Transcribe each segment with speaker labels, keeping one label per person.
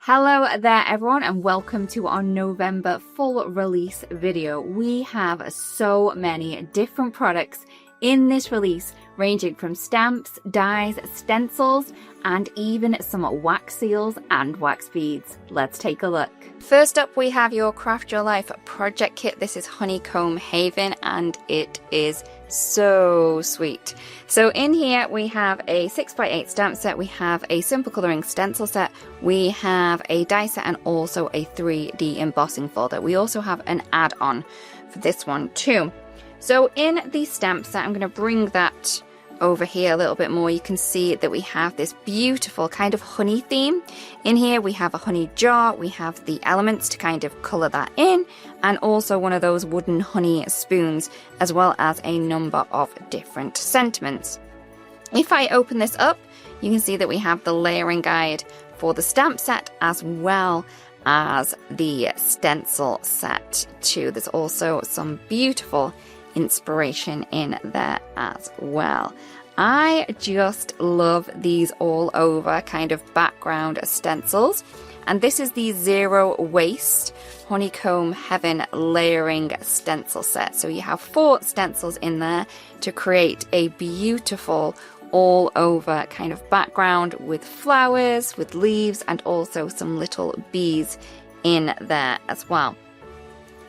Speaker 1: Hello there everyone and welcome to our November full release video. We have so many different products in this release, ranging from stamps, dies, stencils, and even some wax seals and wax beads. Let's take a look. First up, we have your Craft Your Life project kit. This is Honeycomb Haven and it is so sweet. So in here we have a 6x8 stamp set, we have a simple colouring stencil set, we have a die set and also a 3D embossing folder. We also have an add-on for this one too. So in the stamp set, I'm going to bring that over here a little bit more. You can see that we have this beautiful kind of honey theme. In here we have a honey jar, we have the elements to kind of colour that in, and also one of those wooden honey spoons, as well as a number of different sentiments. If I open this up, you can see that we have the layering guide for the stamp set as well as the stencil set too. There's also some beautiful inspiration in there as well. I just love these all over kind of background stencils, and this is the Zero Waste Honeycomb Heaven layering stencil set. So you have 4 stencils in there to create a beautiful all over kind of background with flowers, with leaves, and also some little bees in there as well.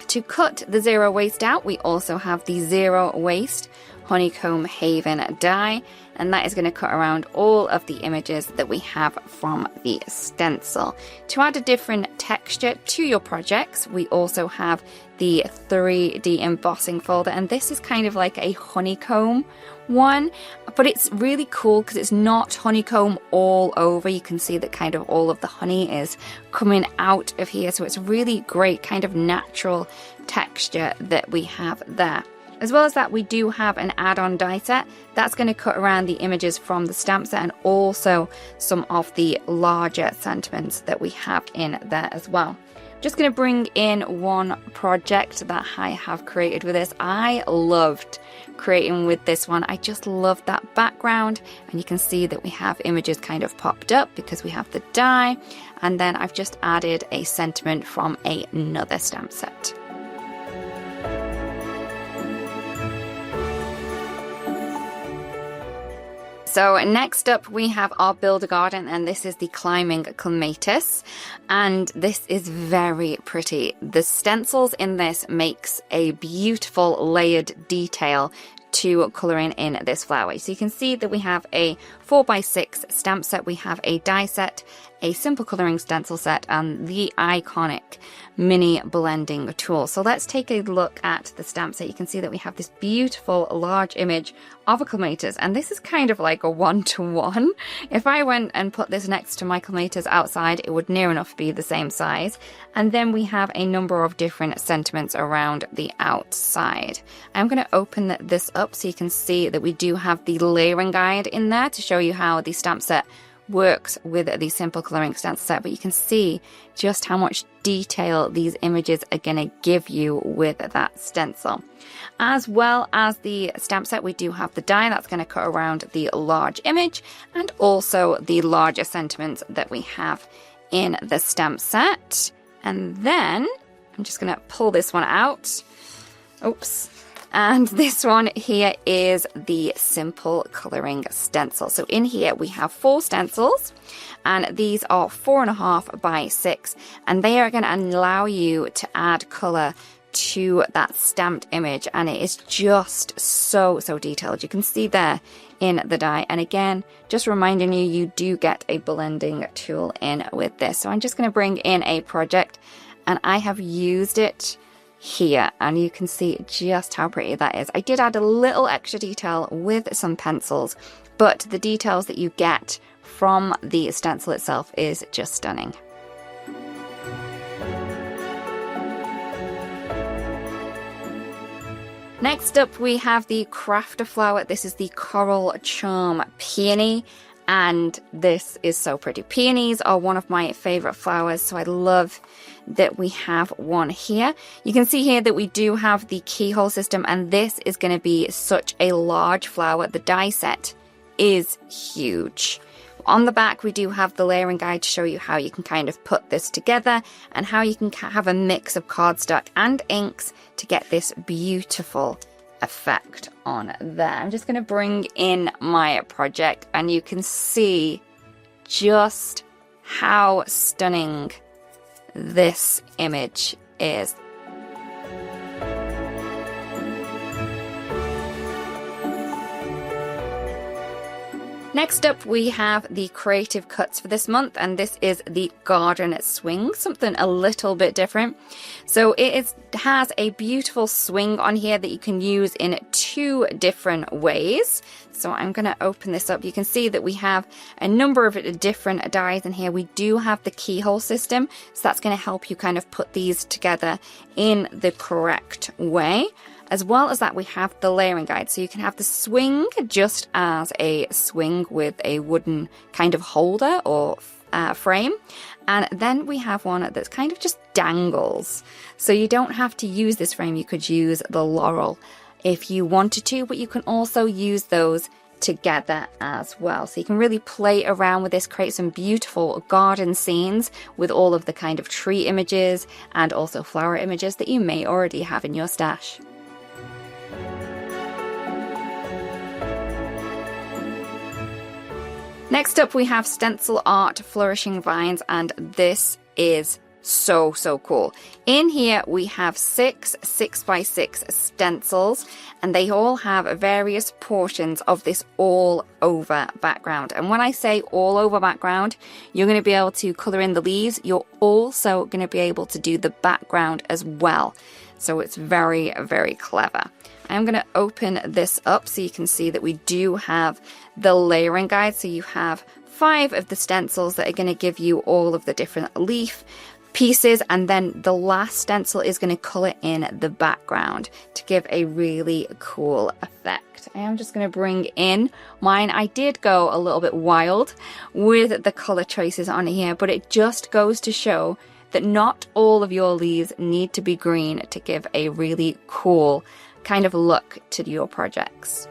Speaker 1: To cut the Zero Waste out, we also have the Zero Waste Honeycomb Haven die, and that is going to cut around all of the images that we have from the stencil. To add a different texture to your projects, we also have the 3D embossing folder, and this is kind of like a honeycomb one, but it's really cool because it's not honeycomb all over. You can see that kind of all of the honey is coming out of here, so it's really great kind of natural texture that we have there. As well as that, we do have an add-on die set that's going to cut around the images from the stamp set and also some of the larger sentiments that we have in there as well. Just going to bring in one project that I have created with this. I loved creating with this one. I just love that background, and you can see that we have images kind of popped up because we have the die, and then I've just added a sentiment from another stamp set. So next up we have our Builder Garden, and this is the Climbing Clematis, and this is very pretty. The stencils in this makes a beautiful layered detail to colouring in this flower. So you can see that we have a 4x6 stamp set, we have a die set, a simple colouring stencil set, and the iconic mini blending tool. So let's take a look at the stamp set. You can see that we have this beautiful large image of a clematis, and this is kind of like a 1-to-1. If I went and put this next to my clematis outside, it would near enough be the same size. And then we have a number of different sentiments around the outside. I'm going to open this up so you can see that we do have the layering guide in there to show you how the stamp set works with the simple colouring stencil set, but you can see just how much detail these images are going to give you with that stencil. As well as the stamp set, we do have the die that's going to cut around the large image and also the larger sentiments that we have in the stamp set. And then I'm just going to pull this one out. Oops. And this one here is the simple colouring stencil. So in here we have 4 stencils, and these are 4.5 by 6, and they are going to allow you to add colour to that stamped image, and it is just so detailed. You can see there in the die, and again, just reminding you, you do get a blending tool in with this. So I'm just going to bring in a project, and I have used it here, and you can see just how pretty that is. I did add a little extra detail with some pencils, but the details that you get from the stencil itself is just stunning. Next up we have the Crafter flower. This is the Coral Charm Peony, and this is so pretty. Peonies are one of my favourite flowers, so I love that we have one here. You can see here that we do have the keyhole system, and this is going to be such a large flower. The die set is huge. on the back, we do have the layering guide to show you how you can kind of put this together and how you can have a mix of cardstock and inks to get this beautiful effect on there. I'm just going to bring in my project and you can see just how stunning this image is. Next up, we have the creative cuts for this month, and this is the garden swing, something a little bit different. So it has a beautiful swing on here that you can use in 2 different ways. So I'm going to open this up. You can see that we have a number of different dies in here. We do have the keyhole system, so that's going to help you kind of put these together in the correct way. As well as that, we have the layering guide. So you can have the swing just as a swing with a wooden kind of holder or frame. And then we have one that's kind of just dangles. So you don't have to use this frame. You could use the laurel if you wanted to, but you can also use those together as well. So you can really play around with this, create some beautiful garden scenes with all of the kind of tree images and also flower images that you may already have in your stash. Next up, we have Stencil Art Flourishing Vines, and this is so cool. In here, we have 6 6x6 stencils, and they all have various portions of this all over background. And when I say all over background, you're going to be able to color in the leaves. You're also going to be able to do the background as well. So it's very, very clever. I'm going to open this up so you can see that we do have the layering guide. So you have 5 of the stencils that are going to give you all of the different leaf pieces, and then the last stencil is going to color in the background to give a really cool effect. I am just going to bring in mine. I did go a little bit wild with the color choices on here, but it just goes to show that not all of your leaves need to be green to give a really cool kind of look to your projects.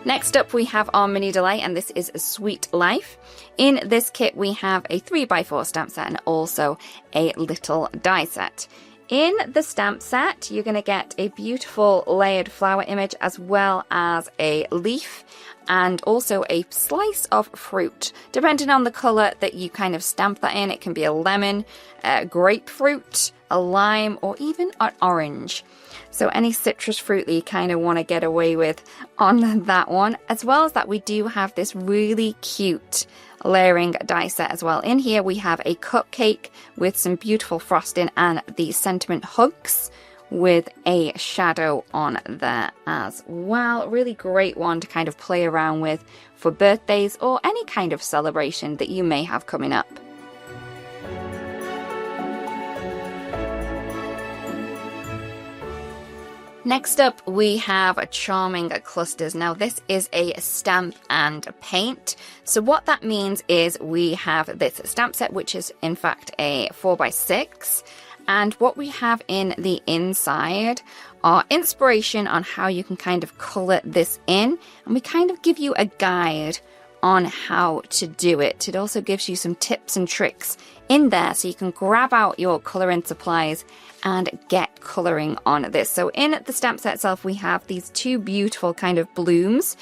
Speaker 1: Next up, we have our mini delay, and this is Sweet Life. In this kit, we have a 3x4 stamp set and also a little die set. In the stamp set, you're going to get a beautiful layered flower image as well as a leaf and also a slice of fruit. Depending on the color that you kind of stamp that in, it can be a lemon, a grapefruit, a lime, or even an orange. So any citrus fruit that you kind of want to get away with on that one. As well as that, we do have this really cute layering die set as well. In here we have a cupcake with some beautiful frosting and the sentiment hugs with a shadow on there as well. Really great one to kind of play around with for birthdays or any kind of celebration that you may have coming up. Next up, we have charming clusters. Now this is a stamp and paint. So what that means is we have this stamp set, which is in fact a 4x6. And what we have in the inside are inspiration on how you can kind of color this in. And we kind of give you a guide on how to do it. It also gives you some tips and tricks in there so you can grab out your coloring supplies and get coloring on this. So in the stamp set itself, we have these 2 beautiful kind of blooms,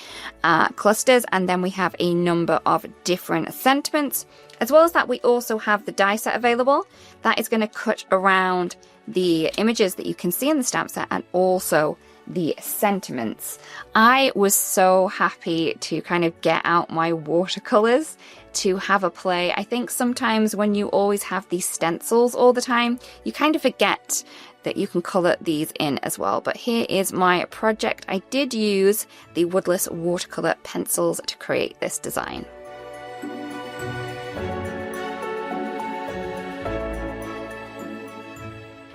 Speaker 1: clusters, and then we have a number of different sentiments. As well as that, we also have the die set available. That is going to cut around the images that you can see in the stamp set and also the sentiments. I was so happy to kind of get out my watercolors to have a play. I think sometimes when you always have these stencils all the time, you kind of forget that you can color these in as well. But here is my project. I did use the woodless watercolor pencils to create this design.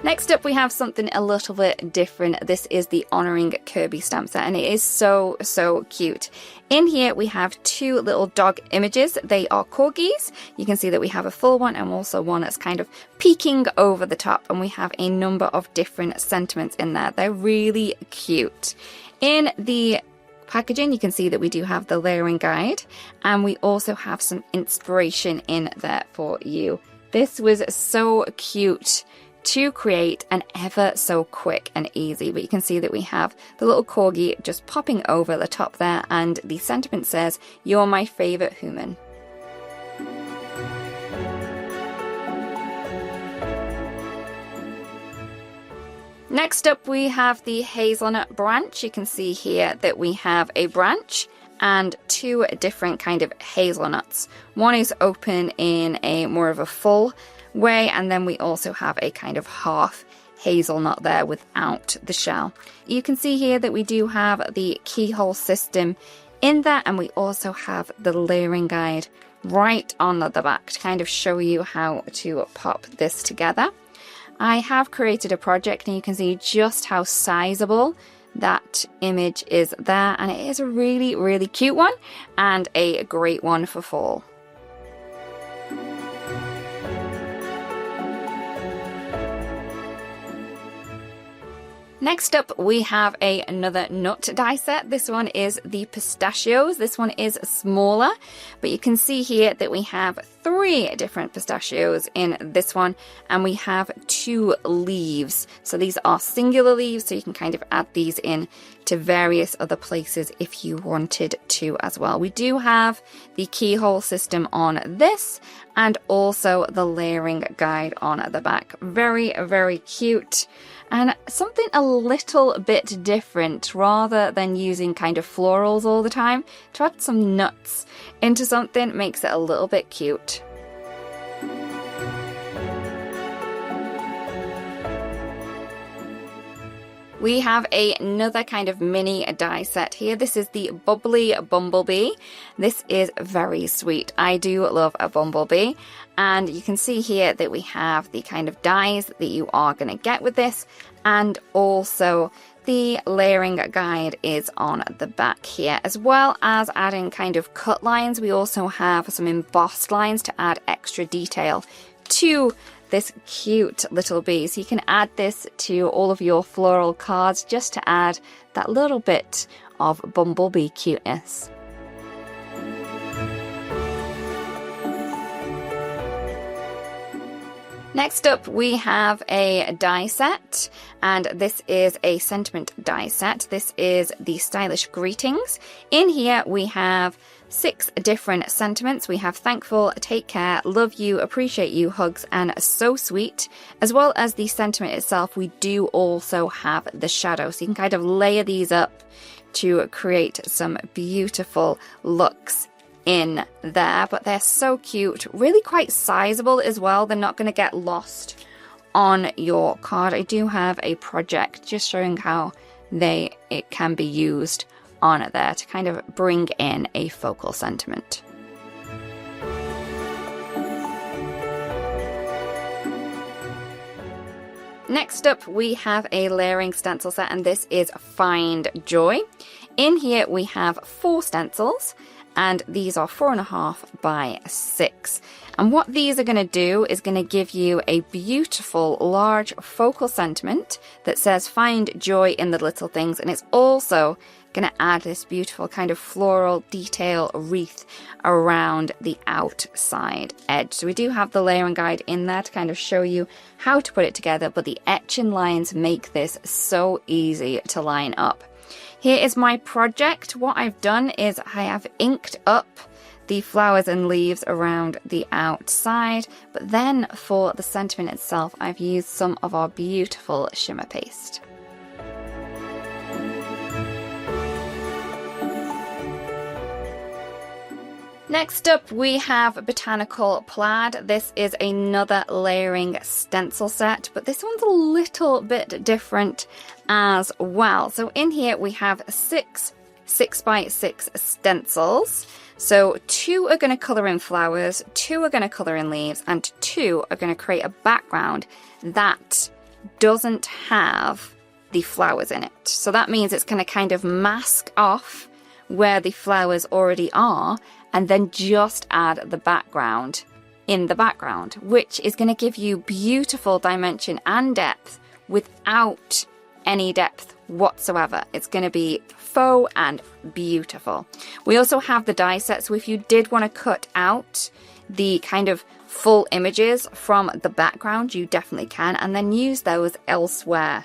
Speaker 1: Next up, we have something a little bit different. This is the Honoring Kirby stamp set, and it is so cute. In here, we have 2 little dog images. They are corgis. You can see that we have a full one and also one that's kind of peeking over the top, and we have a number of different sentiments in there. They're really cute. In the packaging, you can see that we do have the layering guide, and we also have some inspiration in there for you. This was so cute to create and ever so quick and easy, but you can see that we have the little corgi just popping over the top there, and the sentiment says, "You're my favorite human." Next up, we have the hazelnut branch. You can see here that we have a branch and two different kind of hazelnuts. One is open in a more of a full way, and then we also have a kind of half hazelnut there without the shell. You can see here that we do have the keyhole system in there, and we also have the layering guide right on the back to kind of show you how to pop this together. I have created a project, and you can see just how sizable that image is there, and it is a really, really cute one and a great one for fall. Next up, we have another nut die set. This one is the pistachios. This one is smaller, but you can see here that we have 3 different pistachios in this one, and we have 2 leaves. So these are singular leaves, so you can kind of add these in to various other places if you wanted to as well. We do have the keyhole system on this, and also the layering guide on the back. Very, very cute. And something a little bit different, rather than using kind of florals all the time, to add some nuts into something makes it a little bit cute. We have another kind of mini die set here. This is the Bubbly Bumblebee. This is very sweet. I do love a bumblebee. And you can see here that we have the kind of dies that you are going to get with this. And also the layering guide is on the back here. As well as adding kind of cut lines, we also have some embossed lines to add extra detail to this cute little bee. So you can add this to all of your floral cards just to add that little bit of bumblebee cuteness. Next up, we have a die set, and this is a sentiment die set. This is the Stylish Greetings. In here, we have 6 different sentiments. We have thankful, take care, love you, appreciate you, hugs, and so sweet. As well as the sentiment itself, we do also have the shadow. So you can kind of layer these up to create some beautiful looks in there, but they're so cute, really quite sizable as well. They're not going to get lost on your card. I do have a project just showing how it can be used on it there to kind of bring in a focal sentiment. Next up, we have a layering stencil set, and this is Find Joy. In here we have 4 stencils, and these are 4.5 by 6. And what these are going to do is going to give you a beautiful large focal sentiment that says find joy in the little things, and it's also going to add this beautiful kind of floral detail wreath around the outside edge. So we do have the layering guide in there to kind of show you how to put it together, but the etching lines make this so easy to line up. Here is my project. What I've done is I have inked up the flowers and leaves around the outside, but then for the sentiment itself, I've used some of our beautiful shimmer paste. Next up, we have Botanical Plaid. This is another layering stencil set, but this one's a little bit different as well. So in here we have 6 6x6 stencils. So 2 are going to colour in flowers, 2 are going to colour in leaves, and 2 are going to create a background that doesn't have the flowers in it. So that means it's going to kind of mask off where the flowers already are, and then just add the background in the background, which is going to give you beautiful dimension and depth without any depth whatsoever. It's going to be faux and beautiful. We also have the die set, so if you did want to cut out the kind of full images from the background, you definitely can, and then use those elsewhere.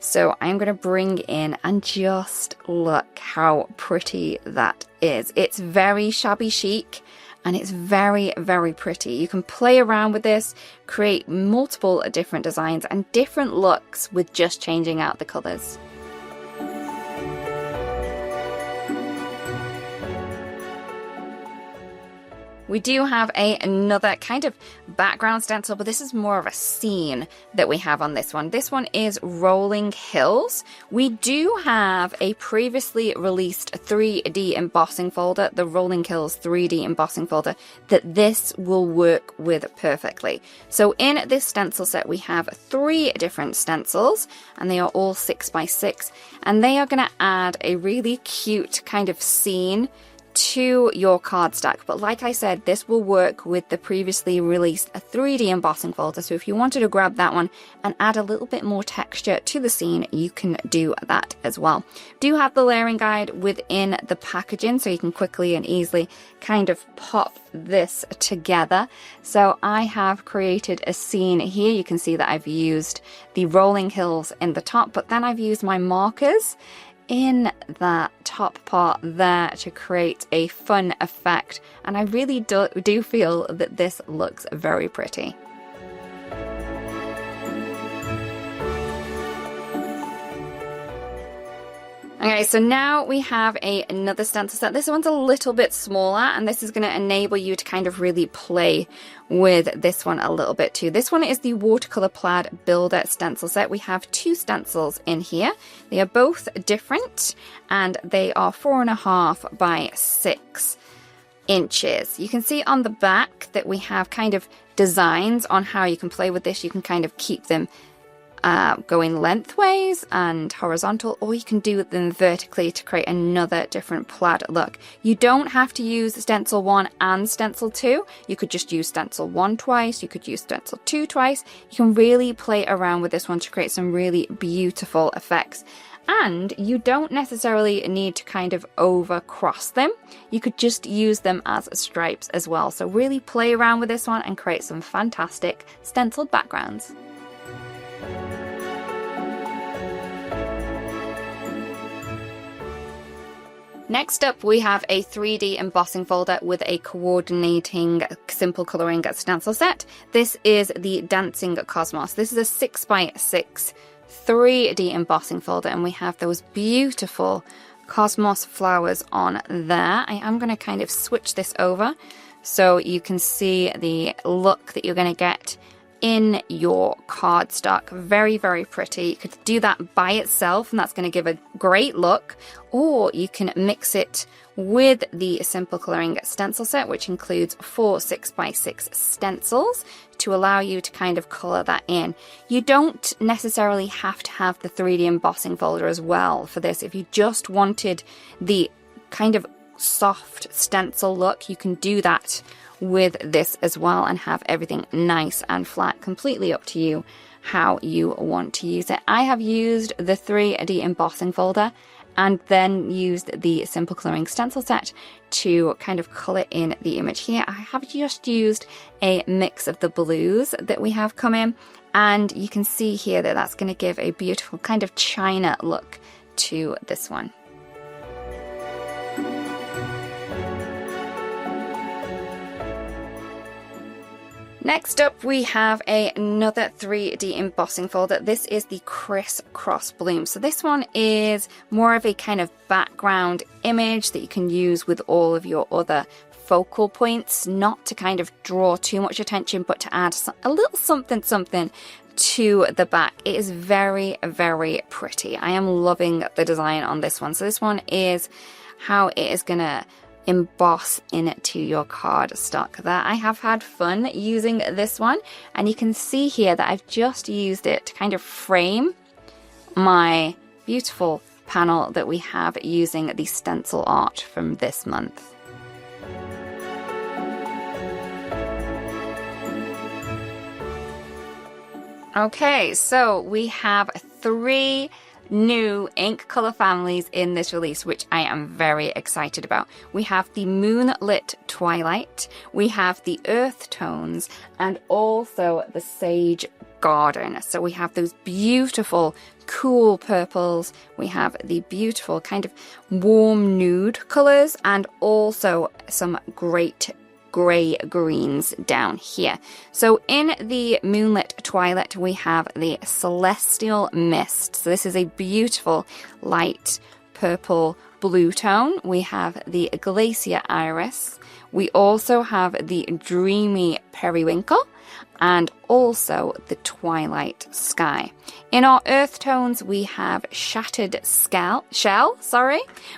Speaker 1: So I'm going to bring in and just look how pretty that is. It's very shabby chic and it's very, very pretty. You can play around with this, create multiple different designs and different looks with just changing out the colors. We do have another kind of background stencil, but this is more of a scene that we have on this one. This one is Rolling Hills. We do have a previously released 3D embossing folder, the Rolling Hills 3D embossing folder, that this will work with perfectly. So in this stencil set, we have 3 different stencils, and they are all 6x6, and they are going to add a really cute kind of scene to your card stack. But like I said, this will work with the previously released 3D embossing folder, so if you wanted to grab that one and add a little bit more texture to the scene, you can do that as well. Do have the layering guide within the packaging, so you can quickly and easily kind of pop this together. So I have created a scene here. You can see that I've used the Rolling Hills in the top, but then I've used my markers in that top part there to create a fun effect, and I really do feel that this looks very pretty. Okay, so now we have another stencil set. This one's a little bit smaller, and this is going to enable you to kind of really play with this one a little bit too. This one is the Watercolor Plaid Builder stencil set. We have 2 stencils in here. They are both different, and they are 4.5 by 6 inches. You can see on the back that we have kind of designs on how you can play with this. You can kind of keep them going lengthways and horizontal, or you can do them vertically to create another different plaid look. You don't have to use stencil 1 and stencil 2. You could just use stencil 1 twice, you could use stencil 2 twice. You can really play around with this one to create some really beautiful effects. And you don't necessarily need to kind of over cross them. You could just use them as stripes as well. So really play around with this one and create some fantastic stenciled backgrounds. Next up, we have a 3D embossing folder with a coordinating simple coloring stencil set. This is the Dancing Cosmos. This is a 6x6 3D embossing folder, and we have those beautiful cosmos flowers on there. I am going to kind of switch this over so you can see the look that you're going to get in your cardstock. Very, very pretty. You could do that by itself, and that's going to give a great look, or you can mix it with the simple coloring stencil set, which includes 4 6x6 stencils to allow you to kind of color that in. You don't necessarily have to have the 3D embossing folder as well for this. If you just wanted the kind of soft stencil look, you can do that with this as well and have everything nice and flat. Completely up to you how you want to use it. I have used the 3D embossing folder and then used the simple coloring stencil set to kind of color in the image here. I have just used a mix of the blues that we have come in, and you can see here that that's going to give a beautiful kind of china look to this one. Next up, we have another 3D embossing folder. This is the Crisscross Bloom. So this one is more of a kind of background image that you can use with all of your other focal points, not to kind of draw too much attention, but to add a little something to the back. It is very, very pretty. I am loving the design on this one. So this one is how it is going to emboss into your cardstock there. I have had fun using this one, and you can see here that I've just used it to kind of frame my beautiful panel that we have using the stencil art from this month. Okay, so we have 3 new ink color families in this release, which I am very excited about. We have the Moonlit Twilight, we have the Earth Tones, and also the Sage Garden. So we have those beautiful cool purples, we have the beautiful kind of warm nude colors, and also some great grey greens down here. So in the Moonlit Twilight, we have the Celestial Mist. So this is a beautiful light purple blue tone. We have the Glacier Iris. We also have the Dreamy Periwinkle, and also the Twilight Sky. In our earth tones, we have Shattered Shell,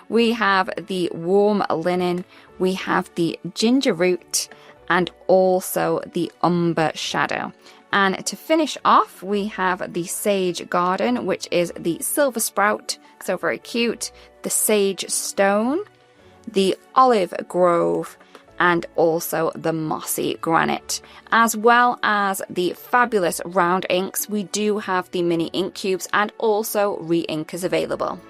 Speaker 1: we have the Warm Linen, we have the Ginger Root, and also the Umber Shadow. And to finish off, we have the Sage Garden, which is the Silver Sprout, so very cute, the Sage Stone, the Olive Grove, and also the Mossy Granite. As well as the fabulous round inks, we do have the mini ink cubes, and also re-inkers available.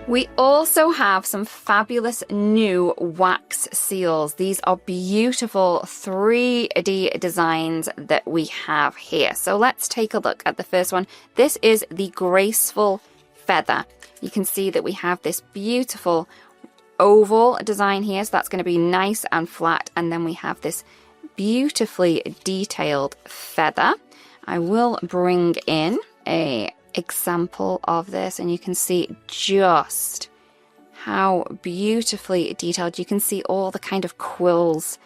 Speaker 1: We also have some fabulous new wax seals. These are beautiful 3D designs that we have here. So let's take a look at the first one. This is the Graceful Feather. You can see that we have this beautiful oval design here. So that's going to be nice and flat. And then we have this beautifully detailed feather. I will bring in a example of this, and you can see just how beautifully detailed. You can see all the kind of quills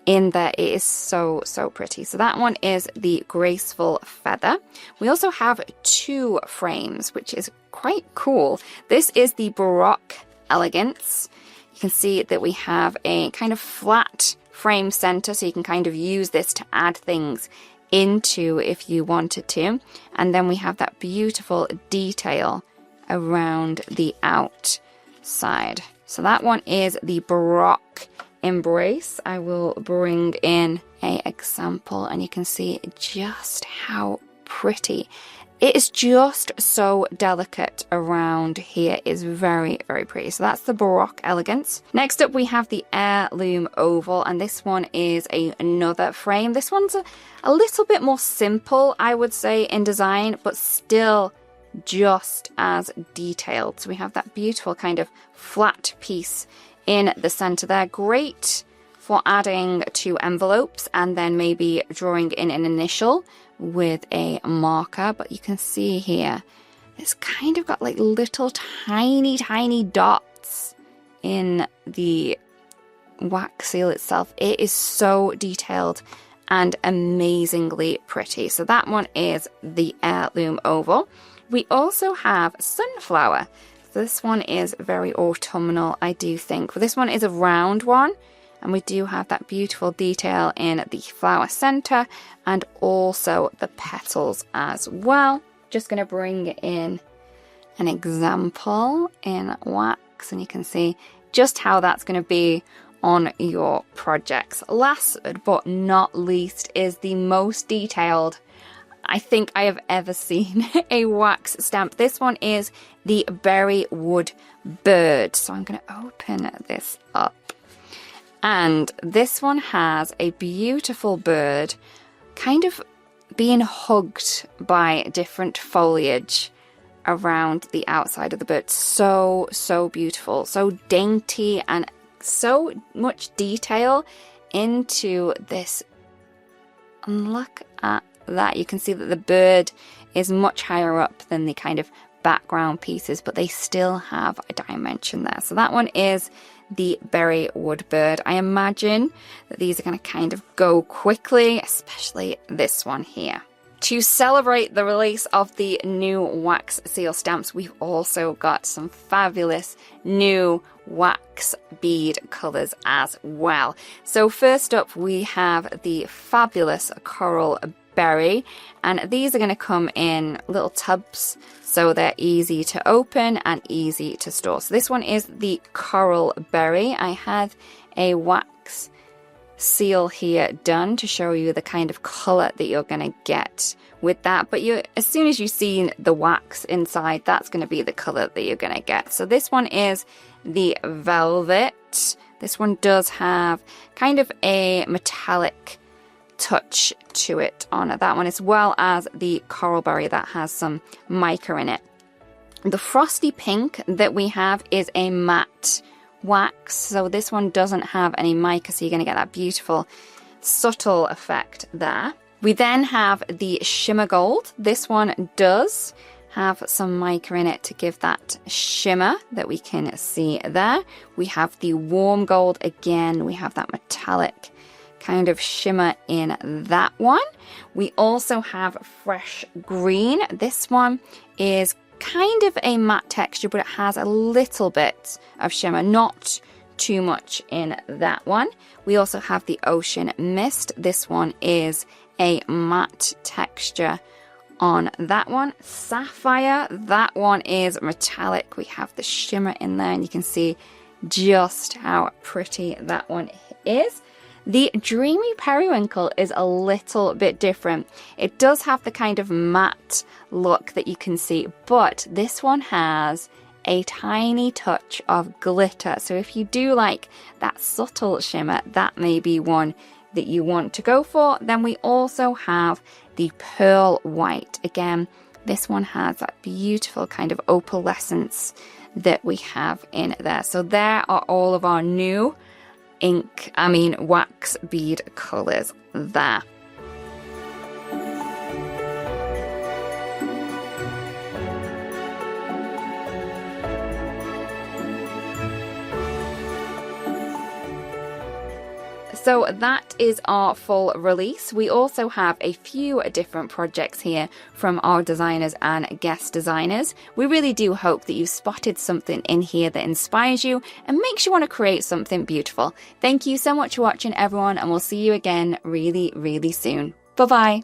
Speaker 1: in there. It is so pretty. So that one is the Graceful Feather. We also have 2 frames, which is quite cool. This is the Baroque Elegance. You can see that we have a kind of flat frame center, so you can kind of use this to add things into if you wanted to. And then we have that beautiful detail around the outside. So that one is the Baroque Embrace. I will bring in an example, and you can see just how pretty. It is just so delicate around here. It is very pretty. So that's the Baroque Elegance. Next up, we have the Heirloom Oval, and this one is another frame. This one's a little bit more simple, I would say, in design, but still just as detailed. So we have that beautiful kind of flat piece in the center there. Great for adding to envelopes and then maybe drawing in an initial with a marker. But you can see here, it's kind of got like little tiny dots in the wax seal itself. It is so detailed and amazingly pretty. So that one is the Heirloom Oval. We also have Sunflower. This one is very autumnal, I do think. But this one is a round one, and we do have that beautiful detail in the flower center and also the petals as well. Just going to bring in an example in wax, and you can see just how that's going to be on your projects. Last but not least is the most detailed I think I have ever seen a wax stamp. This one is the Berrywood Bird. So I'm going to open this up. And this one has a beautiful bird kind of being hugged by different foliage around the outside of the bird. So beautiful, so dainty, and so much detail into this. And look at that. You can see that the bird is much higher up than the kind of background pieces, but they still have a dimension there. So that one is the Berrywood Bird. I imagine that these are going to kind of go quickly, especially this one here. To celebrate the release of the new wax seal stamps, we've also got some fabulous new wax bead colors as well. So first up, we have the fabulous Coral Berry, and these are going to come in little tubs, so they're easy to open and easy to store. So this one is the Coral Berry. I have a wax seal here done to show you the kind of color that you're going to get with that. But as soon as you see the wax inside, that's going to be the color that you're going to get. So this one is the velvet. This one does have kind of a metallic touch to it on that one, as well as the coral berry that has some mica in it. The frosty pink that we have is a matte wax, so this one doesn't have any mica, so you're going to get that beautiful subtle effect there. We then have the shimmer gold. This one does have some mica in it to give that shimmer that we can see there. We have the warm gold again. We have that metallic kind of shimmer in that one. We also have fresh green. This one is kind of a matte texture, but it has a little bit of shimmer, not too much in that one. We also have the ocean mist. This one is a matte texture on that one. Sapphire, that one is metallic. We have the shimmer in there, and you can see just how pretty that one is. The Dreamy Periwinkle is a little bit different. It does have the kind of matte look that you can see, but this one has a tiny touch of glitter. So if you do like that subtle shimmer, that may be one that you want to go for. Then we also have the pearl white. Again, this one has that beautiful kind of opalescence that we have in there. So there are all of our new wax bead colors there. So that is our full release. We also have a few different projects here from our designers and guest designers. We really do hope that you've spotted something in here that inspires you and makes you want to create something beautiful. Thank you so much for watching, everyone, and we'll see you again really, really soon. Bye-bye.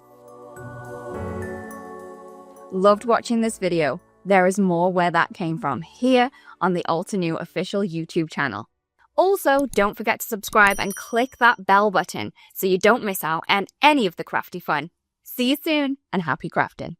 Speaker 1: Loved watching this video? There is more where that came from here on the Altenew official YouTube channel. Also, don't forget to subscribe and click that bell button so you don't miss out on any of the crafty fun. See you soon, and happy crafting.